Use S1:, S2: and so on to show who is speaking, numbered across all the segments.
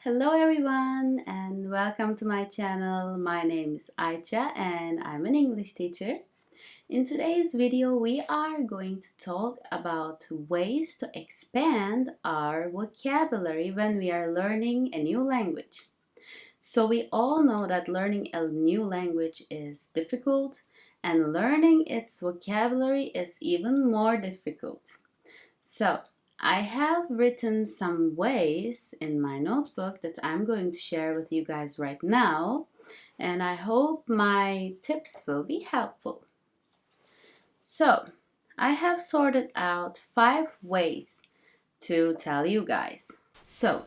S1: Hello everyone and welcome to my channel. My name is Ayça and I'm an English teacher. In today's video we are going to talk about ways to expand our vocabulary when we are learning a new language. So we all know that learning a new language is difficult and learning its vocabulary is even more difficult. So I have written some ways in my notebook that I'm going to share with you guys right now, and I hope my tips will be helpful. So I have sorted out 5 ways to tell you guys. So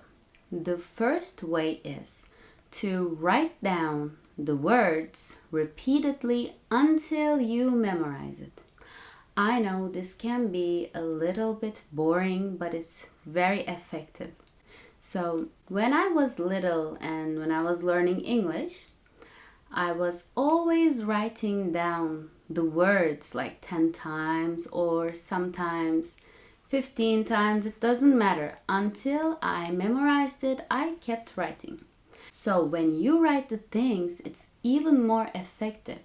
S1: the first way is to write down the words repeatedly until you memorize it. I know this can be a little bit boring, but it's very effective. So when I was little and when I was learning English, I was always writing down the words like 10 times or sometimes 15 times. It doesn't matter. Until I memorized it, I kept writing. So when you write the things, it's even more effective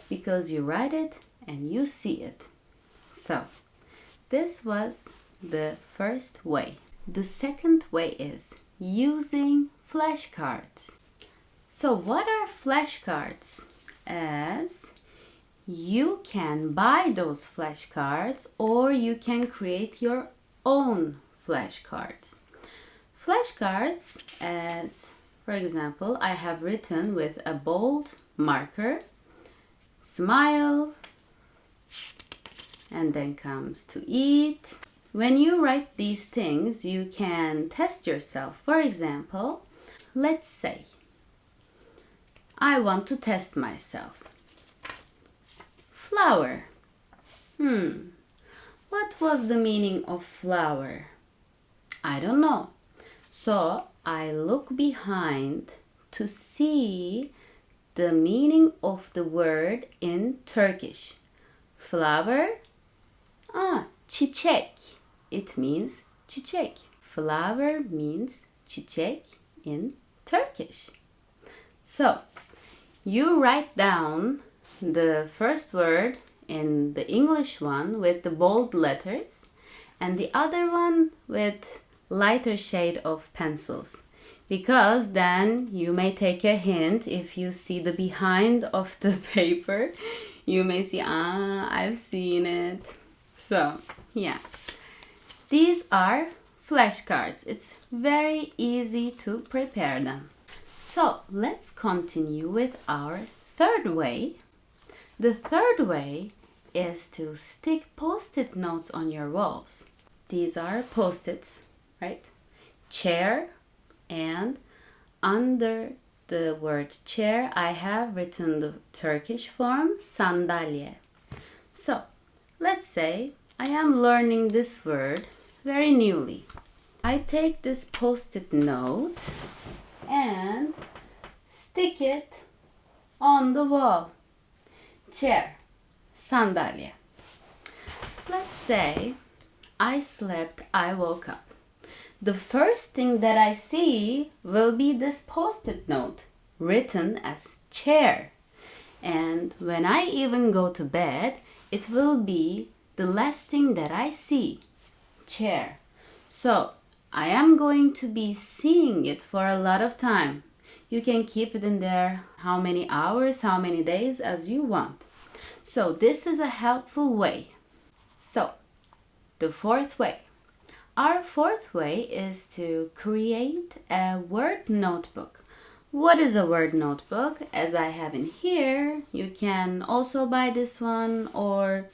S1: because you write it and you see it. So, this was the first way. The second way is using flashcards. So, what are flashcards? As you can buy those flashcards or you can create your own flashcards. Flashcards, as for example, I have written with a bold marker, smile, and then comes to eat. When you write these things, you can test yourself. For example, let's say I want to test myself. Flower. What was the meaning of flower? I don't know. So I look behind to see the meaning of the word in Turkish. Flower. Çiçek. It means çiçek. Flower means çiçek in Turkish. So, you write down the first word in the English one with the bold letters and the other one with lighter shade of pencils. Because then you may take a hint if you see the behind of the paper. You may see, I've seen it. So, yeah. These are flashcards. It's very easy to prepare them. So, let's continue with our third way. The third way is to stick Post-it notes on your walls. These are Post-its, right? Chair, and under the word chair, I have written the Turkish form sandalye. So, let's say I am learning this word very newly. I take this Post-it note and stick it on the wall. Chair, sandalye. Let's say I slept, I woke up. The first thing that I see will be this Post-it note written as chair. And when I even go to bed, it will be the last thing that I see, chair. So I am going to be seeing it for a lot of time. You can keep it in there how many hours, how many days as you want. So this is a helpful way. So the fourth way. Our fourth way is to create a word notebook. What is a word notebook? As I have in here, you can also buy this one or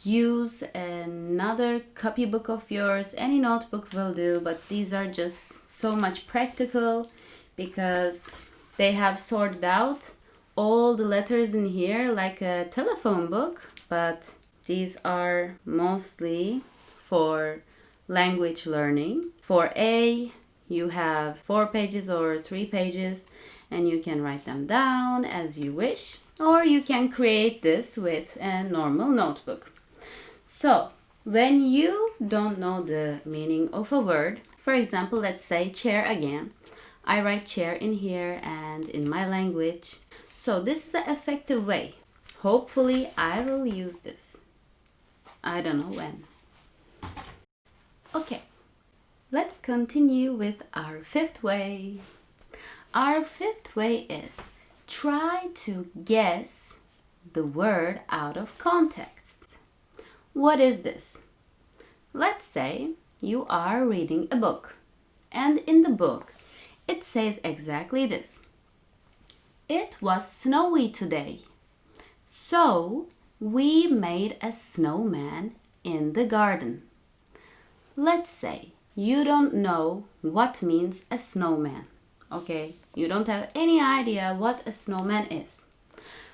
S1: use another copybook of yours. Any notebook will do, but these are just so much practical because they have sorted out all the letters in here like a telephone book, but these are mostly for language learning. For A, you have 4 pages or 3 pages and you can write them down as you wish, or you can create this with a normal notebook. So, when you don't know the meaning of a word, for example, let's say chair again, I write chair in here and in my language. So this is an effective way. Hopefully I will use this. I don't know when. Okay, let's continue with our fifth way. Our fifth way is try to guess the word out of context. What is this? Let's say you are reading a book, and in the book it says exactly this. It was snowy today, so we made a snowman in the garden. Let's say you don't know what means a snowman, okay? You don't have any idea what a snowman is.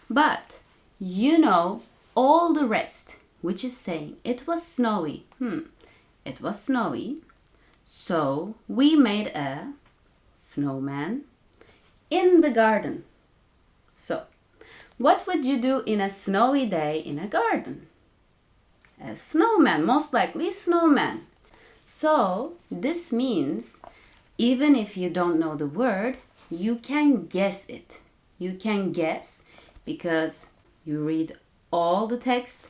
S1: But you know all the rest, which is saying it was snowy. It was snowy, so we made a snowman in the garden. So, what would you do in a snowy day in a garden? A snowman, most likely snowman. So, this means even if you don't know the word, you can guess it. You can guess because you read all the text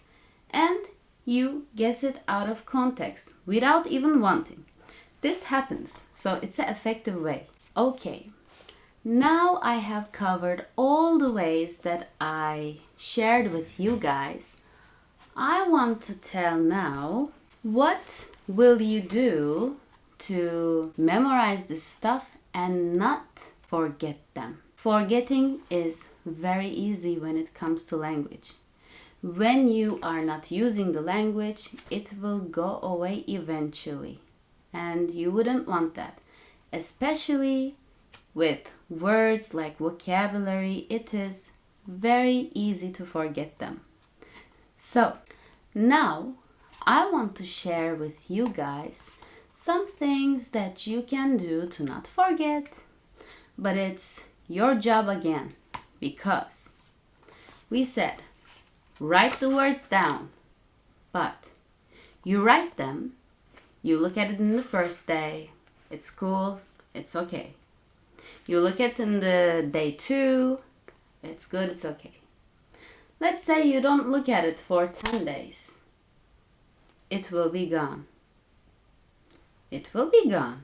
S1: and you guess it out of context without even wanting. This happens, so it's an effective way. Okay, now I have covered all the ways that I shared with you guys. I want to tell now, what will you do to memorize this stuff and not forget them? Forgetting is very easy when it comes to language. When you are not using the language, it will go away eventually. And you wouldn't want that. Especially with words like vocabulary, it is very easy to forget them. So, now I want to share with you guys some things that you can do to not forget. But it's your job again, because we said write the words down, but you write them, you look at it in the first day, it's cool, it's okay. You look at it in the day 2, it's good, it's okay. Let's say you don't look at it for 10 days. It will be gone. It will be gone.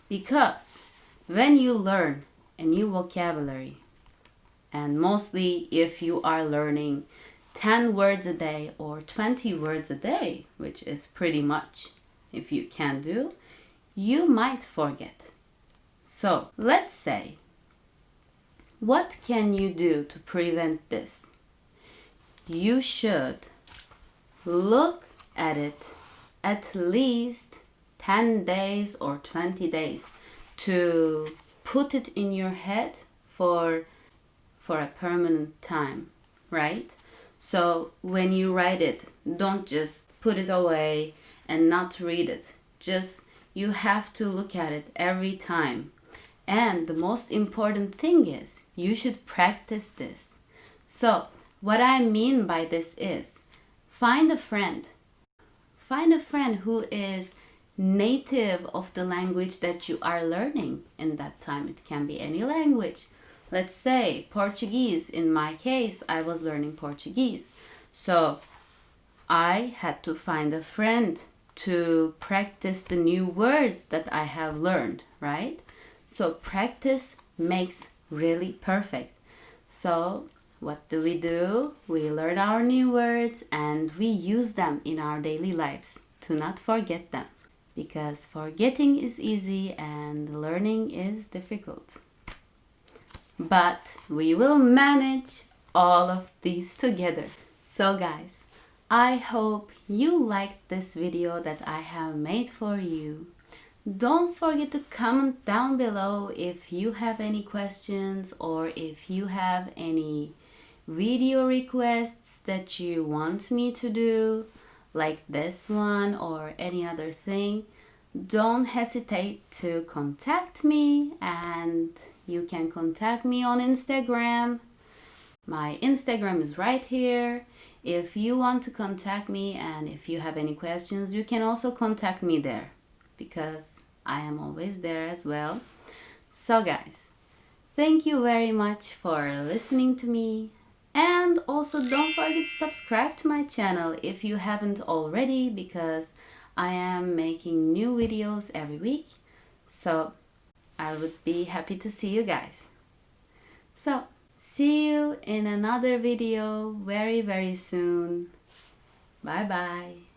S1: Because when you learn a new vocabulary, and mostly if you are learning 10 words a day or 20 words a day, which is pretty much if you can do, you might forget. So let's say, what can you do to prevent this? You should look at it at least 10 days or 20 days to put it in your head for a permanent time, right? So when you write it, don't just put it away and not read it. Just you have to look at it every time. And the most important thing is you should practice this. So what I mean by this is find a friend. Find a friend who is native of the language that you are learning in that time. It can be any language. Let's say Portuguese. In my case, I was learning Portuguese. So I had to find a friend to practice the new words that I have learned, right? So practice makes really perfect. So what do? We learn our new words and we use them in our daily lives to not forget them. Because forgetting is easy and learning is difficult. But we will manage all of these together. So guys, I hope you liked this video that I have made for you. Don't forget to comment down below if you have any questions or if you have any video requests that you want me to do, like this one or any other thing. Don't hesitate to contact me, and you can contact me on Instagram. My Instagram is right here. If you want to contact me and if you have any questions, you can also contact me there because I am always there as well. So guys, thank you very much for listening to me. And also don't forget to subscribe to my channel if you haven't already, because I am making new videos every week. So I would be happy to see you guys. So see you in another video very soon. Bye bye.